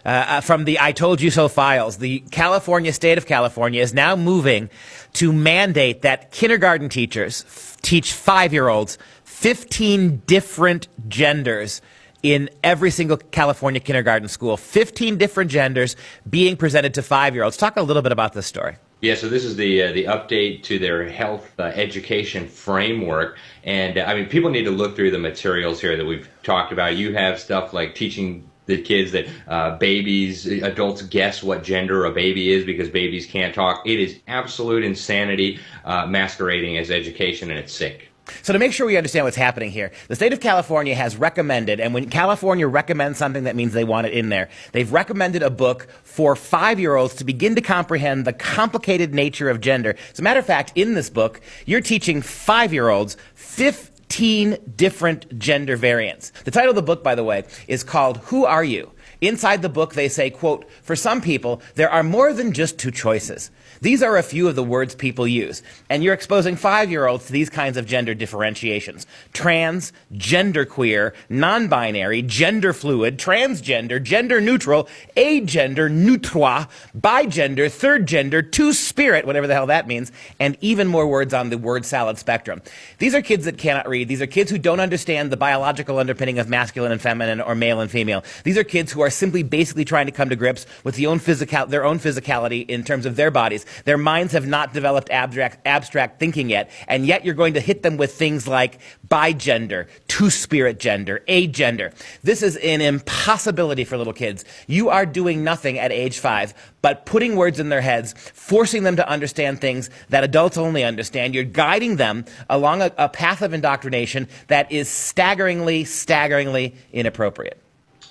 From the I Told You So files, the state of California is now moving to mandate that kindergarten teachers teach 5-year-olds 15 different genders in every single California kindergarten school. 15 different genders being presented to 5-year-olds. Talk a little bit about this story. Yeah, so this is the update to their health education framework, and I mean, people need to look through the materials here that we've talked about. You have stuff like teaching the kids that adults guess what gender a baby is because babies can't talk. It is absolute insanity masquerading as education, and it's sick. So to make sure we understand what's happening here, the state of California has recommended, and when California recommends something, that means they want it in there. They've recommended a book for 5-year-olds to begin to comprehend the complicated nature of gender. As a matter of fact, in this book, you're teaching 5-year-olds 15 different gender variants. The title of the book, by the way, is called Who Are You? Inside the book, they say, quote, for some people, there are more than just two choices. These are a few of the words people use. And you're exposing 5-year-olds to these kinds of gender differentiations. Trans, genderqueer, non-binary, gender fluid, transgender, gender neutral, agender, neutrois, bigender, third gender, two-spirit, whatever the hell that means, and even more words on the word salad spectrum. These are kids that cannot read. These are kids who don't understand the biological underpinning of masculine and feminine or male and female. These are kids who are simply basically trying to come to grips with their own physicality in terms of their bodies. Their minds have not developed abstract thinking yet, and yet you're going to hit them with things like bigender, two-spirit gender, agender. This is an impossibility for little kids. You are doing nothing at age 5 but putting words in their heads, forcing them to understand things that adults only understand. You're guiding them along a path of indoctrination that is staggeringly inappropriate.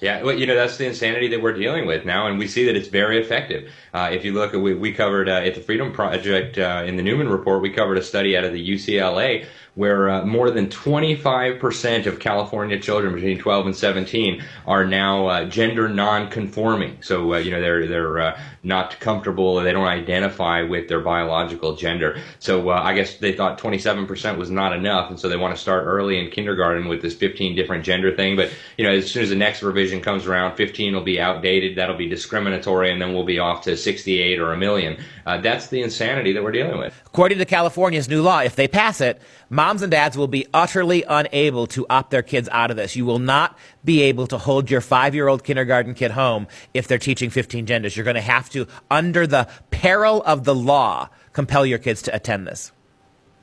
Yeah, well, that's the insanity that we're dealing with now, and we see that it's very effective. If you look, we covered at the Freedom Project in the Newman Report, we covered a study out of the UCLA where more than 25% of California children between 12 and 17 are now gender non-conforming. So, they're not comfortable, they don't identify with their biological gender. So I guess they thought 27% was not enough, and so they want to start early in kindergarten with this 15 different gender thing. But, as soon as the next revision comes around, 15 will be outdated, that'll be discriminatory, and then we'll be off to 68 or a million. That's the insanity that we're dealing with. According to California's new law, if they pass it, moms and dads will be utterly unable to opt their kids out of this. You will not be able to hold your 5-year-old kindergarten kid home if they're teaching 15 genders. You're going to have to, under the peril of the law, compel your kids to attend this.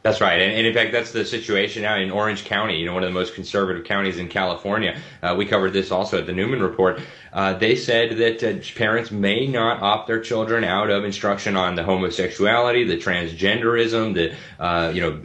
That's right, and in fact, that's the situation now in Orange County, one of the most conservative counties in California. We covered this also at the Newman Report. They said that parents may not opt their children out of instruction on the homosexuality, the transgenderism, the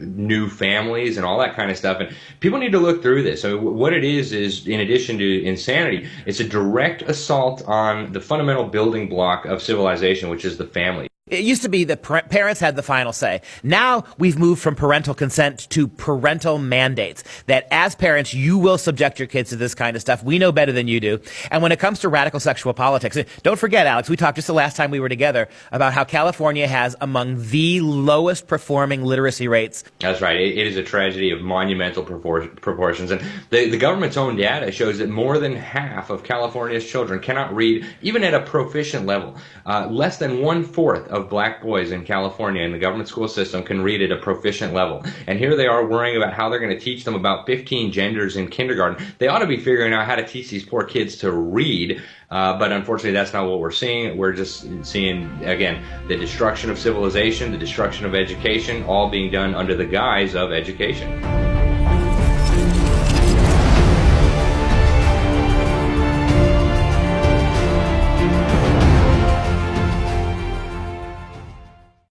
new families, and all that kind of stuff. And people need to look through this. So what it is in addition to insanity, it's a direct assault on the fundamental building block of civilization, which is the family. It used to be that parents had the final say. Now we've moved from parental consent to parental mandates, that as parents, you will subject your kids to this kind of stuff. We know better than you do. And when it comes to radical sexual politics, don't forget, Alex, we talked just the last time we were together about how California has among the lowest performing literacy rates. That's right. It is a tragedy of monumental proportions. And the government's own data shows that more than half of California's children cannot read, even at a proficient level. Less than 1/4 of black boys in California in the government school system can read at a proficient level. And here they are worrying about how they're going to teach them about 15 genders in kindergarten. They ought to be figuring out how to teach these poor kids to read, but unfortunately that's not what we're seeing. We're just seeing, again, the destruction of civilization, the destruction of education, all being done under the guise of education.